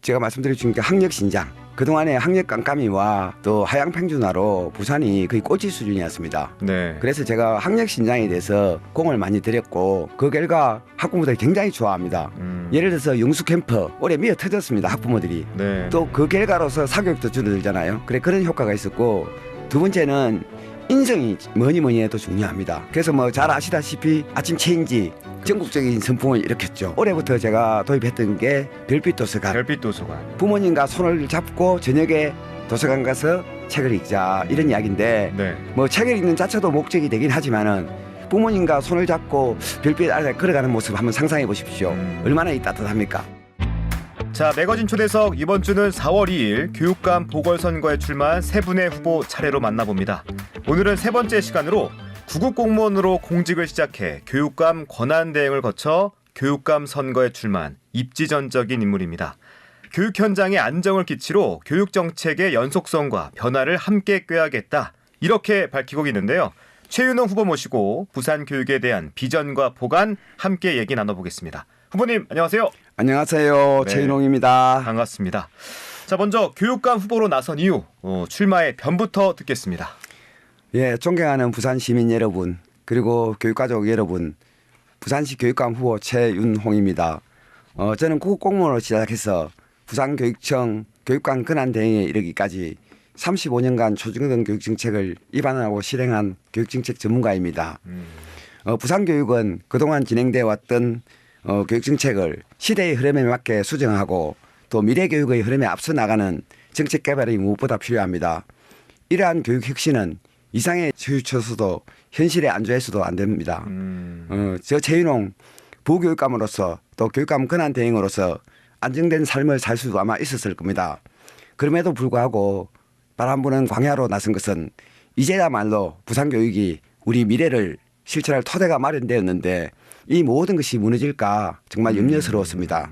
제가 말씀드릴 수 있는 게 학력 신장. 그동안에 학력 깜깜이와 또 하향 평준화로 부산이 거의 꼴찌 수준이었습니다. 네. 그래서 제가 학력 신장에 대해서 공을 많이 들였고 그 결과 학부모들이 굉장히 좋아합니다. 예를 들어서 영수 캠프 올해 미어 터졌습니다. 학부모들이. 네. 또 그 결과로서 사교육도 줄어들잖아요. 그래 그런 효과가 있었고 두 번째는 인성이 뭐니 해도 중요합니다. 그래서 뭐 잘 아시다시피 아침 체인지 전국적인 선풍을 일으켰죠. 올해부터 제가 도입했던 게 별빛 도서관. 별빛 도서관. 부모님과 손을 잡고 저녁에 도서관 가서 책을 읽자 이런 이야기인데 네. 뭐 책을 읽는 자체도 목적이 되긴 하지만은 부모님과 손을 잡고 별빛 아래 걸어가는 모습 한번 상상해 보십시오. 얼마나 따뜻합니까? 자, 매거진 초대석 이번 주는 4월 2일 교육감 보궐선거에 출마한 세 분의 후보 차례로 만나봅니다. 오늘은 세 번째 시간으로 구급 공무원으로 공직을 시작해 교육감 권한 대행을 거쳐 교육감 선거에 출마한 입지전적인 인물입니다. 교육 현장에 안정을 기치로 교육 정책의 연속성과 변화를 함께 꾀하겠다. 이렇게 밝히고 있는데요. 최윤홍 후보 모시고 부산 교육에 대한 비전과 보관 함께 얘기 나눠보겠습니다. 후보님 안녕하세요. 안녕하세요. 네. 최인홍입니다. 반갑습니다. 자, 먼저 교육감 후보로 나선 이유 출마의 변부터 듣겠습니다. 예, 존경하는 부산 시민 여러분 그리고 교육가족 여러분, 부산시 교육감 후보 최윤홍입니다. 저는 구급공무원으로 시작해서 부산교육청 교육감 권한 대행에 이르기까지 35년간 초중등 교육정책을 입안하고 실행한 교육정책 전문가입니다. 부산교육은 그동안 진행되어 왔던 교육정책을 시대의 흐름에 맞게 수정하고 또 미래교육의 흐름에 앞서 나가는 정책 개발이 무엇보다 필요합니다. 이러한 교육 혁신은 이상에 치우쳐서도 현실에 안주해서도 안 됩니다. 저 최윤홍 부교육감으로서 또 교육감 권한 대행으로서 안정된 삶을 살 수도 아마 있었을 겁니다. 그럼에도 불구하고 바람 부는 광야로 나선 것은 이제야말로 부산교육이 우리 미래를 실천할 토대가 마련되었는데 이 모든 것이 무너질까 정말 염려스러웠습니다.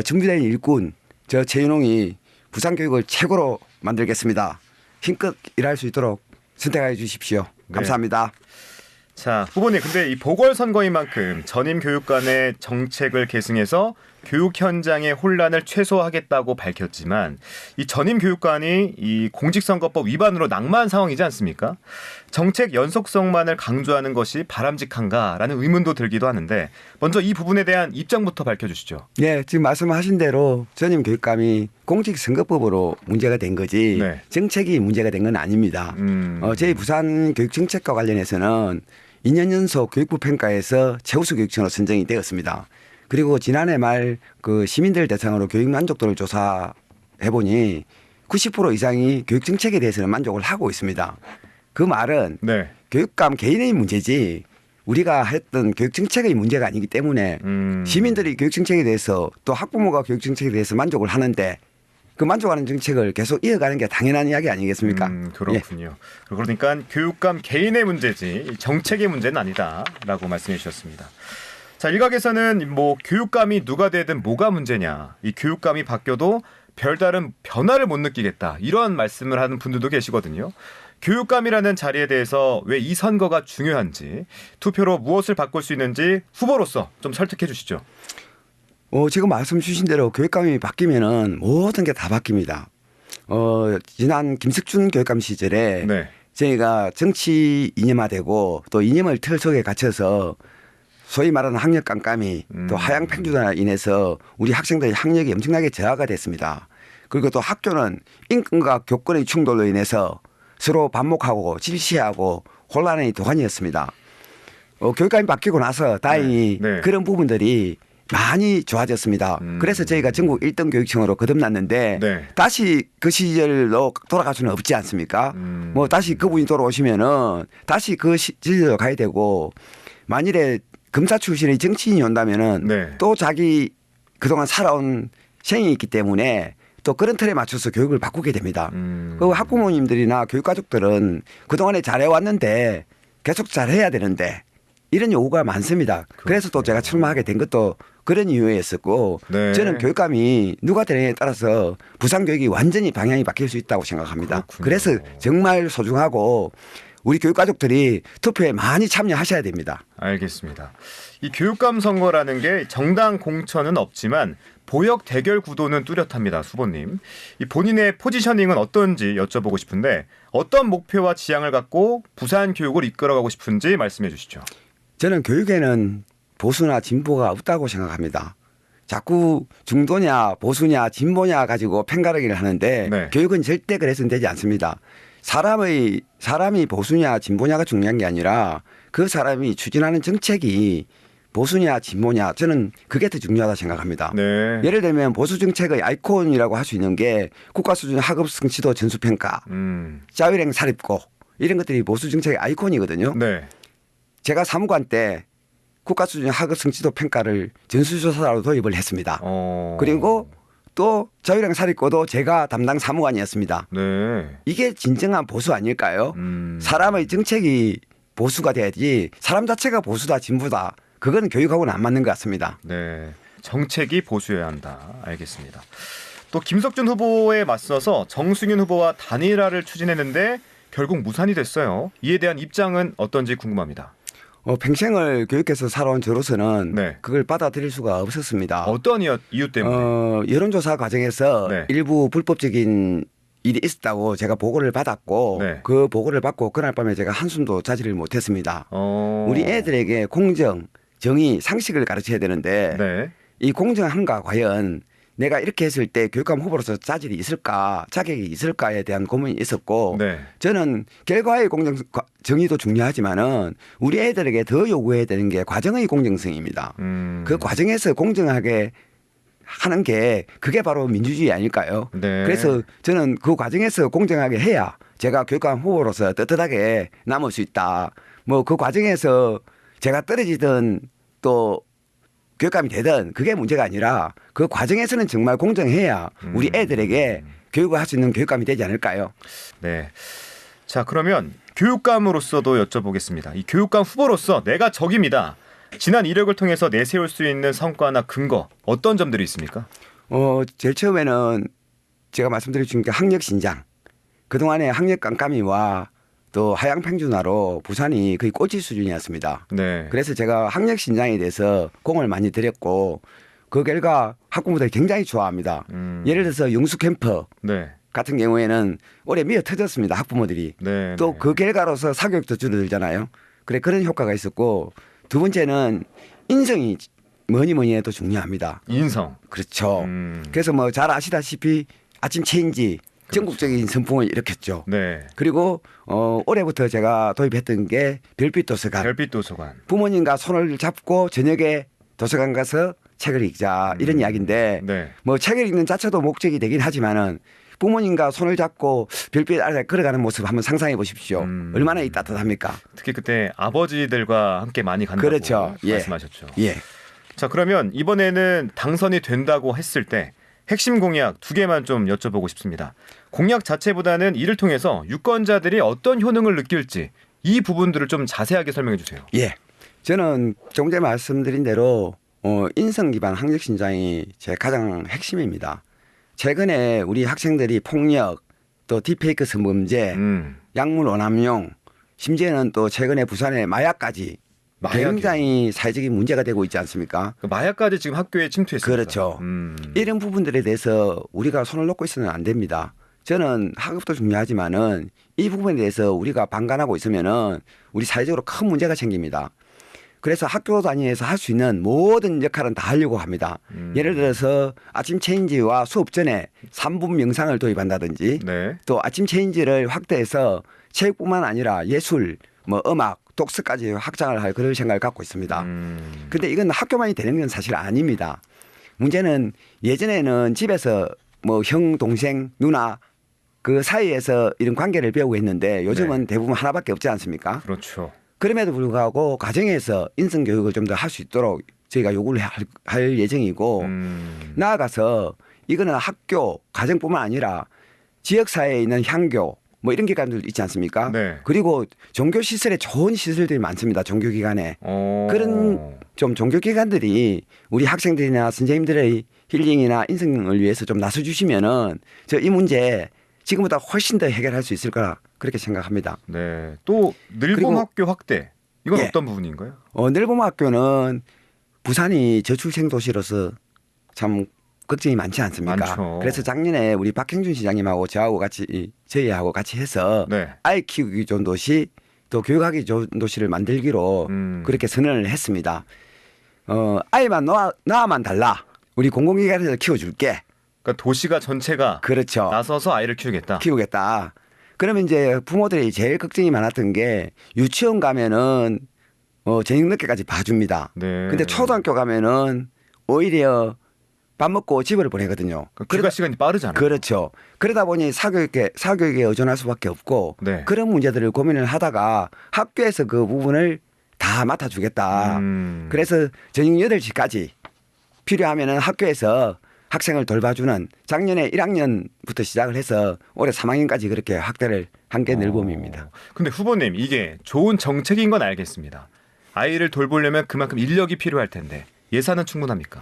준비된 일꾼 저 최윤홍이 부산교육을 최고로 만들겠습니다. 힘껏 일할 수 있도록 선택해 주십시오. 감사합니다. 네. 자, 후보님, 근데 이 보궐선거인 만큼 전임 교육관의 정책을 계승해서 교육 현장의 혼란을 최소화하겠다고 밝혔지만 이 전임 교육관이 이 공직선거법 위반으로 낙마한 상황이지 않습니까? 정책 연속성만을 강조하는 것이 바람직한가라는 의문도 들기도 하는데 먼저 이 부분에 대한 입장부터 밝혀주시죠. 네, 지금 말씀하신 대로 전임 교육감이 공직선거법으로 문제가 된 거지 네. 정책이 문제가 된 건 아닙니다. 저희 부산 교육정책과 관련해서는 2년 연속 교육부 평가에서 최우수 교육청으로 선정이 되었습니다. 그리고 지난해 말 그 시민들 대상으로 교육 만족도를 조사해 보니 90% 이상이 교육 정책에 대해서는 만족을 하고 있습니다. 그 말은 네. 교육감 개인의 문제지 우리가 했던 교육 정책의 문제가 아니기 때문에 시민들이 교육 정책에 대해서 또 학부모가 교육 정책에 대해서 만족을 하는데 그 만족하는 정책을 계속 이어가는 게 당연한 이야기 아니겠습니까? 그렇군요. 예. 그러니까 교육감 개인의 문제지 정책의 문제는 아니다라고 말씀해 주셨습니다. 자, 일각에서는 뭐 교육감이 누가 되든 뭐가 문제냐, 이 교육감이 바뀌어도 별다른 변화를 못 느끼겠다 이런 말씀을 하는 분들도 계시거든요. 교육감이라는 자리에 대해서 왜 이 선거가 중요한지, 투표로 무엇을 바꿀 수 있는지 후보로서 좀 설득해 주시죠. 지금 말씀 주신 대로 교육감이 바뀌면은 모든 게 다 바뀝니다. 지난 김석준 교육감 시절에 네. 저희가 정치 이념화되고 또 이념을 틀 속에 갇혀서 소위 말하는 학력 깜깜이 또 하향 평준화로 인해서 우리 학생들의 학력이 엄청나게 저하가 됐습니다. 그리고 또 학교는 인권과 교권의 충돌로 인해서 서로 반목하고 질시하고 혼란의 도가니였습니다. 교육감이 바뀌고 나서 다행히 네. 그런 부분들이 많이 좋아졌습니다. 그래서 저희가 전국 1등 교육청으로 거듭났는데 네. 다시 그 시절로 돌아갈 수는 없지 않습니까? 뭐 다시 그분이 돌아오시면은 다시 그 시절로 가야 되고 만일에 검사 출신의 정치인이 온다면은 네. 또 자기 그동안 살아온 생이 있기 때문에 또 그런 틀에 맞춰서 교육을 바꾸게 됩니다. 그리고 학부모님들이나 교육가족들은 그동안에 잘해왔는데 계속 잘해야 되는데 이런 요구가 많습니다. 그래서 또 제가 출마하게 된 것도 그런 이유였었고 네. 저는 교육감이 누가 되느냐에 따라서 부산교육이 완전히 방향이 바뀔 수 있다고 생각합니다. 그렇군요. 그래서 정말 소중하고 우리 교육가족들이 투표에 많이 참여하셔야 됩니다. 알겠습니다. 이 교육감 선거라는 게 정당 공천은 없지만 보역 대결 구도는 뚜렷합니다. 수보님. 이 본인의 포지셔닝은 어떤지 여쭤보고 싶은데 어떤 목표와 지향을 갖고 부산 교육을 이끌어가고 싶은지 말씀해 주시죠. 저는 교육에는 보수나 진보가 없다고 생각합니다. 자꾸 중도냐 보수냐 진보냐 가지고 편가르기를 하는데 네. 교육은 절대 그래서는 되지 않습니다. 사람이 보수냐 진보냐가 중요한 게 아니라 그 사람이 추진하는 정책이 보수냐 진보냐 저는 그게 더 중요하다 생각합니다. 네. 예를 들면 보수 정책의 아이콘이라고 할 수 있는 게 국가 수준 학업 성취도 전수 평가, 자율행 사립고 이런 것들이 보수 정책의 아이콘이거든요. 네. 제가 사무관 때 국가 수준 학업 성취도 평가를 전수조사로 도입을 했습니다. 그리고 또 자율행 사립고도 제가 담당 사무관이었습니다. 네. 이게 진정한 보수 아닐까요? 사람의 정책이 보수가 돼야지 사람 자체가 보수다 진보다 그거는 교육하고는 안 맞는 것 같습니다. 네. 정책이 보수여야 한다. 알겠습니다. 또 김석준 후보에 맞서서 정승윤 후보와 단일화를 추진했는데 결국 무산이 됐어요. 이에 대한 입장은 어떤지 궁금합니다. 평생을 교육해서 살아온 저로서는 네. 그걸 받아들일 수가 없었습니다. 어떤 이유 때문에? 여론조사 과정에서 네. 일부 불법적인 일이 있었다고 제가 보고를 받았고 네. 그 보고를 받고 그날 밤에 제가 한숨도 자지를 못했습니다. 우리 애들에게 공정, 정의, 상식을 가르쳐야 되는데 네. 이 공정한가 과연 내가 이렇게 했을 때 교육감 후보로서 자질이 있을까 자격이 있을까에 대한 고민이 있었고 네. 저는 결과의 정의도 중요하지만은 우리 애들에게 더 요구해야 되는 게 과정의 공정성입니다. 그 과정에서 공정하게 하는 게 그게 바로 민주주의 아닐까요? 네. 그래서 저는 그 과정에서 공정하게 해야 제가 교육감 후보로서 떳떳하게 남을 수 있다. 뭐 그 과정에서 제가 떨어지든 또 교육감이 되든 그게 문제가 아니라 그 과정에서는 정말 공정해야 우리 애들에게 교육을 할 수 있는 교육감이 되지 않을까요? 네. 자, 그러면 교육감으로서도 여쭤보겠습니다. 이 교육감 후보로서 내가 적입니다. 지난 이력을 통해서 내세울 수 있는 성과나 근거 어떤 점들이 있습니까? 제일 처음에는 제가 말씀드린 게 학력 신장. 그동안에 학력 깜깜이와 또 하향 평준화로 부산이 거의 꼴찌 수준이었습니다. 네. 그래서 제가 학력 신장에 대해서 공을 많이 들였고 그 결과 학부모들이 굉장히 좋아합니다. 예를 들어서 영수 캠프 네. 같은 경우에는 올해 미어 터졌습니다. 학부모들이. 네. 또 그 결과로서 사교육도 줄어들잖아요. 그래 그런 효과가 있었고 두 번째는 인성이 뭐니 해도 중요합니다. 인성. 그렇죠. 그래서 뭐 잘 아시다시피 아침 체인지 전국적인 선풍을 일으켰죠. 네. 그리고 올해부터 제가 도입했던 게 별빛 도서관. 별빛 도서관. 부모님과 손을 잡고 저녁에 도서관 가서 책을 읽자 이런 이야기인데 네. 뭐 책을 읽는 자체도 목적이 되긴 하지만은 부모님과 손을 잡고 별빛 아래 걸어가는 모습 한번 상상해 보십시오. 얼마나 따뜻합니까? 특히 그때 아버지들과 함께 많이 간다고 그렇죠. 예. 말씀하셨죠. 예. 자, 그러면 이번에는 당선이 된다고 했을 때 핵심 공약 2개만 좀 여쭤보고 싶습니다. 공약 자체보다는 이를 통해서 유권자들이 어떤 효능을 느낄지 이 부분들을 좀 자세하게 설명해 주세요. 예. 저는 조금 전에 말씀드린 대로 인성 기반 학력 신장이 제 가장 핵심입니다. 최근에 우리 학생들이 폭력 또 딥페이크 성범죄 약물 오남용 심지어는 또 최근에 부산에 마약까지 굉장히 사회적인 문제가 되고 있지 않습니까? 그 마약까지 지금 학교에 침투했습니다. 그렇죠. 이런 부분들에 대해서 우리가 손을 놓고 있어는 안 됩니다. 저는 학업도 중요하지만은 이 부분에 대해서 우리가 방관하고 있으면은 우리 사회적으로 큰 문제가 생깁니다. 그래서 학교 다니면서 할 수 있는 모든 역할은 다 하려고 합니다. 예를 들어서 아침 체인지와 수업 전에 3분 명상을 도입한다든지 네. 또 아침 체인지를 확대해서 체육뿐만 아니라 예술, 뭐 음악, 독서까지 확장을 할 그런 생각을 갖고 있습니다. 그런데 이건 학교만이 되는 건 사실 아닙니다. 문제는 예전에는 집에서 뭐 형, 동생, 누나 그 사이에서 이런 관계를 배우고 했는데 요즘은 대부분 하나밖에 없지 않습니까? 그렇죠. 그럼에도 불구하고 가정에서 인성 교육을 좀 더 할 수 있도록 저희가 요구를 할 예정이고 나아가서 이거는 학교, 가정뿐만 아니라 지역사회에 있는 향교 뭐 이런 기관들 있지 않습니까? 네. 그리고 종교시설에 좋은 시설들이 많습니다. 종교기관에. 그런 좀 종교기관들이 우리 학생들이나 선생님들의 힐링이나 인성을 위해서 좀 나서주시면은 저 이 문제 지금보다 훨씬 더 해결할 수 있을 거라 그렇게 생각합니다. 네. 또 늘봄학교 확대. 이건 예. 어떤 부분인가요? 늘봄학교는 부산이 저출생 도시로서 참 걱정이 많지 않습니까? 많죠. 그래서 작년에 우리 박형준 시장님하고 저희하고 같이 해서 네. 아이 키우기 좋은 도시 또 교육하기 좋은 도시를 만들기로 그렇게 선언을 했습니다. 아이만 낳아만 달라. 우리 공공기관에서 키워줄게. 그러니까 도시가 전체가 그렇죠. 나서서 아이를 키우겠다. 키우겠다. 그러면 이제 부모들이 제일 걱정이 많았던 게 유치원 가면은 저녁 늦게까지 봐줍니다. 네. 근데 초등학교 가면은 오히려 밥 먹고 집을 보내거든요. 귀가 시간이 빠르잖아요. 그렇죠. 그러다 보니 사교육에 의존할 수밖에 없고 네. 그런 문제들을 고민을 하다가 학교에서 그 부분을 다 맡아주겠다. 그래서 저녁 8시까지 필요하면은 학교에서 학생을 돌봐주는 작년에 1학년부터 시작을 해서 올해 3학년까지 그렇게 확대를 한 게 늘봄입니다. 근데 후보님 이게 좋은 정책인 건 알겠습니다. 아이를 돌보려면 그만큼 인력이 필요할 텐데 예산은 충분합니까?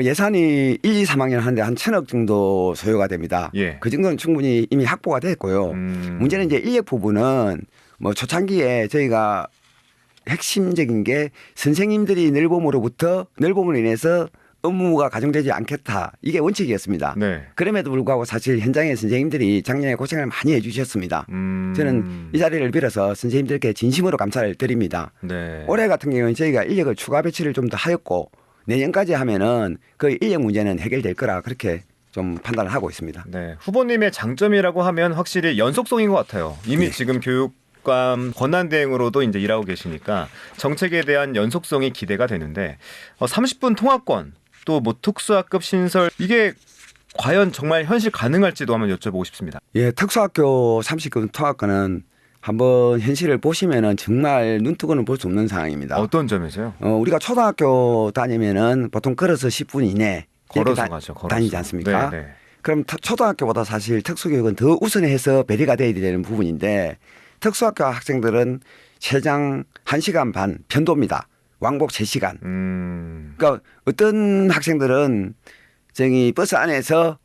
예산이 1, 2, 3학년 하는데 한 1,000억 정도 소요가 됩니다. 예. 그 정도는 충분히 이미 확보가 됐고요. 문제는 이제 인력 부분은 뭐 초창기에 저희가 핵심적인 게 선생님들이 늘봄으로 인해서 업무가 가중되지 않겠다. 이게 원칙이었습니다. 네. 그럼에도 불구하고 사실 현장의 선생님들이 작년에 고생을 많이 해주셨습니다. 저는 이 자리를 빌어서 선생님들께 진심으로 감사를 드립니다. 네. 올해 같은 경우는 저희가 인력을 추가 배치를 좀 더 하였고 내년까지 하면은 그 인력 문제는 해결될 거라 그렇게 좀 판단을 하고 있습니다. 네. 후보님의 장점이라고 하면 확실히 연속성인 것 같아요. 이미 네. 지금 교육감 권한 대행으로도 이제 일하고 계시니까 정책에 대한 연속성이 기대가 되는데 30분 통학권 또 뭐 특수학급 신설 이게 과연 정말 현실 가능할지도 한번 여쭤보고 싶습니다. 예, 특수학교 30급 통학권은 한번 현실을 보시면은 정말 눈뜨고는 볼 수 없는 상황입니다. 어떤 점에서요? 우리가 초등학교 다니면은 보통 걸어서 10분 이내 걸어서 가죠. 걸어서. 다니지 않습니까? 네, 네. 그럼 초등학교보다 사실 특수교육은 더 우선해서 배려가 돼야 되는 부분인데 특수학교 학생들은 최장 1시간 반 편도입니다. 왕복 3시간. 그러니까 어떤 학생들은 저기 버스 안에서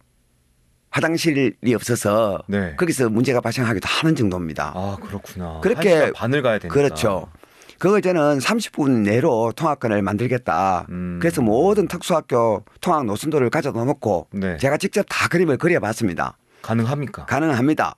화장실이 없어서 네. 거기서 문제가 발생하기도 하는 정도입니다. 아 그렇구나. 그렇게 1시간 반을 가야 되니까. 그렇죠. 그걸 저는 30분 내로 통학권을 만들겠다. 그래서 모든 특수학교 통학 노선도를 가져다 놓고 네. 제가 직접 다 그림을 그려봤습니다. 가능합니까? 가능합니다.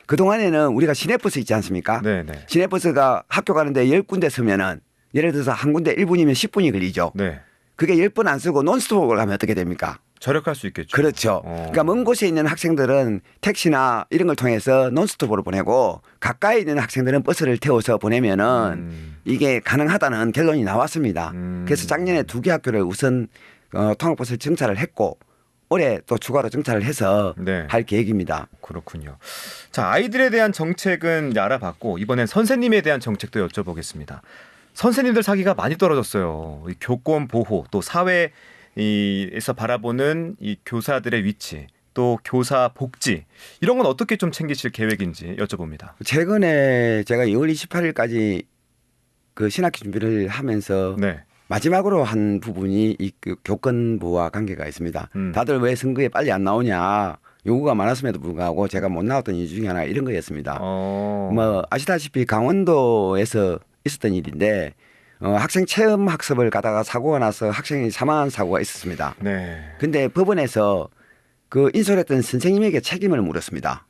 그동안에는 우리가 시내버스 있지 않습니까? 네, 네. 시내버스가 학교 가는데 10군데 서면은 예를 들어서 한 군데 1분이면 10분이 걸리죠. 네. 그게 10분 안 쓰고 논스톱을 가면 어떻게 됩니까? 절약할 수 있겠죠. 그렇죠. 그러니까 먼 곳에 있는 학생들은 택시나 이런 걸 통해서 논스톱으로 보내고 가까이 있는 학생들은 버스를 태워서 보내면은 이게 가능하다는 결론이 나왔습니다. 그래서 작년에 2개 학교를 우선 통학버스를 정차를 했고 올해 또 추가로 정차를 해서 네. 할 계획입니다. 그렇군요. 자, 아이들에 대한 정책은 알아봤고 이번엔 선생님에 대한 정책도 여쭤보겠습니다. 선생님들 사기가 많이 떨어졌어요. 이 교권 보호 또 사회에서 바라보는 이 교사들의 위치 또 교사 복지 이런 건 어떻게 좀 챙기실 계획인지 여쭤봅니다. 최근에 제가 2월 28일까지 그 신학기 준비를 하면서 네. 마지막으로 한 부분이 이 교권부와 관계가 있습니다. 다들 왜 선거에 빨리 안 나오냐 요구가 많았음에도 불구하고 제가 못 나왔던 이유 중에 하나 이런 거였습니다. 뭐 아시다시피 강원도에서 있었던 일인데 학생 체험 학습을 가다가 사고가 나서 학생이 사망한 사고가 있었습니다. 네. 근데 법원에서 그 인솔했던 선생님에게 책임을 물었습니다.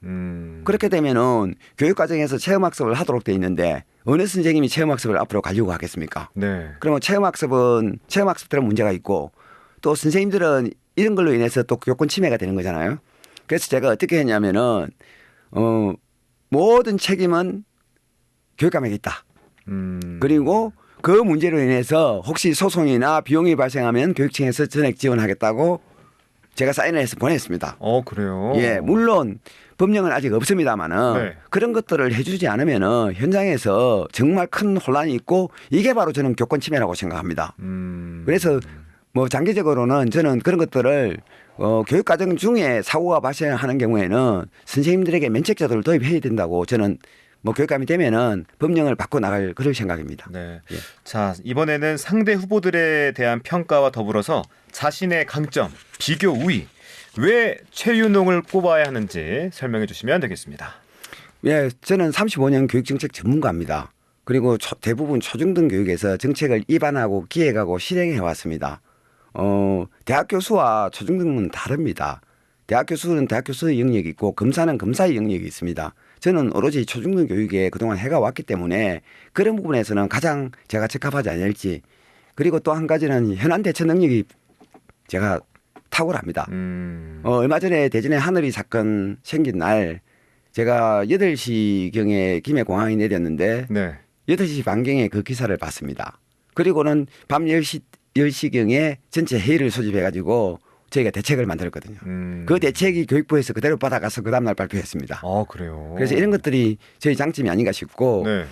그렇게 되면은 교육 과정에서 체험 학습을 하도록 돼 있는데 어느 선생님이 체험 학습을 앞으로 가려고 하겠습니까? 네. 그러면 체험 학습대로 문제가 있고 또 선생님들은 이런 걸로 인해서 또 교권 침해가 되는 거잖아요. 그래서 제가 어떻게 했냐면은 모든 책임은 교육감에게 있다. 그리고 그 문제로 인해서 혹시 소송이나 비용이 발생하면 교육청에서 전액 지원하겠다고 제가 사인을 해서 보냈습니다. 그래요? 예, 물론 법령은 아직 없습니다만은 네. 그런 것들을 해주지 않으면은 현장에서 정말 큰 혼란이 있고 이게 바로 저는 교권 침해라고 생각합니다. 그래서 뭐 장기적으로는 저는 그런 것들을 교육 과정 중에 사고가 발생하는 경우에는 선생님들에게 면책제도를 도입해야 된다고 저는 뭐 교육감이 되면은 법령을 바꿔 나갈 그럴 생각입니다. 네. 예. 자, 이번에는 상대 후보들에 대한 평가와 더불어서 자신의 강점, 비교 우위, 왜 최윤홍을 꼽아야 하는지 설명해 주시면 되겠습니다. 예, 저는 35년 교육정책 전문가입니다. 그리고 대부분 초중등 교육에서 정책을 입안하고 기획하고 실행해 왔습니다. 대학 교수와 초중등은 다릅니다. 대학 교수는 대학 교수의 영역이 있고 검사는 검사의 영역이 있습니다. 저는 오로지 초중등 교육에 그동안 해가 왔기 때문에 그런 부분에서는 가장 제가 적합하지 않을지, 그리고 또 한 가지는 현안 대처 능력이 제가 탁월합니다. 얼마 전에 대전에 하늘이 사건 생긴 날 제가 8시경에 김해 공항에 내렸는데 네. 8시 반경에 그 기사를 봤습니다. 그리고는 밤 10시경에 전체 회의를 소집해가지고 저희가 대책을 만들었거든요. 그 대책이 교육부에서 그대로 받아가서 그 다음날 발표했습니다. 그래요. 그래서 이런 것들이 저희 장점이 아닌가 싶고 네.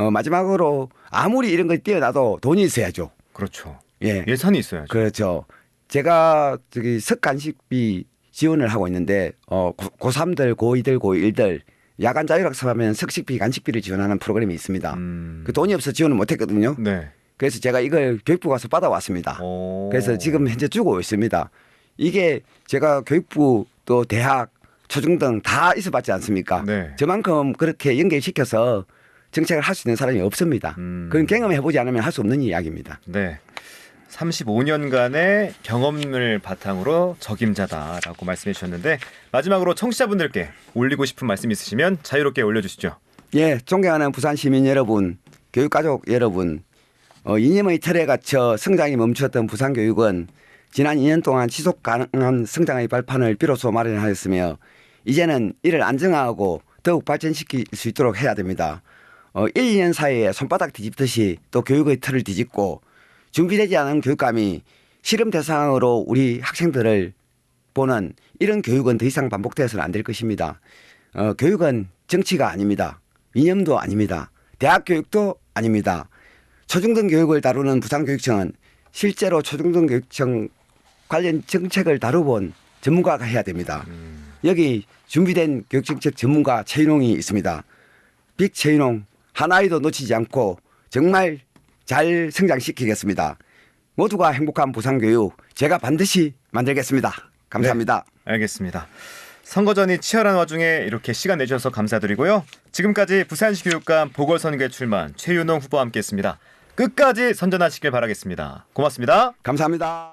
마지막으로 아무리 이런 걸 뛰어나도 돈이 있어야죠. 그렇죠. 예, 예산이 있어야죠. 그렇죠. 제가 저기 석간식비 지원을 하고 있는데 고3들, 고2들, 고1들 야간 자율학습하면 석식비, 간식비를 지원하는 프로그램이 있습니다. 그 돈이 없어 지원을 못했거든요. 네. 그래서 제가 이걸 교육부 가서 받아왔습니다. 그래서 지금 현재 주고 있습니다. 이게 제가 교육부 또 대학, 초중등 다 있어봤지 않습니까? 네. 저만큼 그렇게 연결시켜서 정책을 할 수 있는 사람이 없습니다. 그건 경험해보지 않으면 할 수 없는 이야기입니다. 네. 35년간의 경험을 바탕으로 적임자다라고 말씀해 주셨는데 마지막으로 청취자분들께 올리고 싶은 말씀 있으시면 자유롭게 올려주시죠. 예, 존경하는 부산 시민 여러분, 교육가족 여러분, 이념의 틀에 갇혀 성장이 멈추었던 부산교육은 지난 2년 동안 지속 가능한 성장의 발판을 비로소 마련하였으며 이제는 이를 안정화하고 더욱 발전시킬 수 있도록 해야 됩니다. 1, 2년 사이에 손바닥 뒤집듯이 또 교육의 틀을 뒤집고 준비되지 않은 교육감이 실험 대상으로 우리 학생들을 보는 이런 교육은 더 이상 반복되어서는 안 될 것입니다. 교육은 정치가 아닙니다. 이념도 아닙니다. 대학 교육도 아닙니다. 초중등 교육을 다루는 부산교육청은 실제로 초중등 교육청 관련 정책을 다뤄본 전문가가 해야 됩니다. 여기 준비된 교육정책 전문가 최윤홍이 있습니다. 빅 최윤홍, 한 아이도 놓치지 않고 정말 잘 성장시키겠습니다. 모두가 행복한 부산교육 제가 반드시 만들겠습니다. 감사합니다. 네, 알겠습니다. 선거전이 치열한 와중에 이렇게 시간 내주셔서 감사드리고요. 지금까지 부산시 교육감 보궐선거에 출마한 최윤홍 후보와 함께했습니다. 끝까지 선전하시길 바라겠습니다. 고맙습니다. 감사합니다.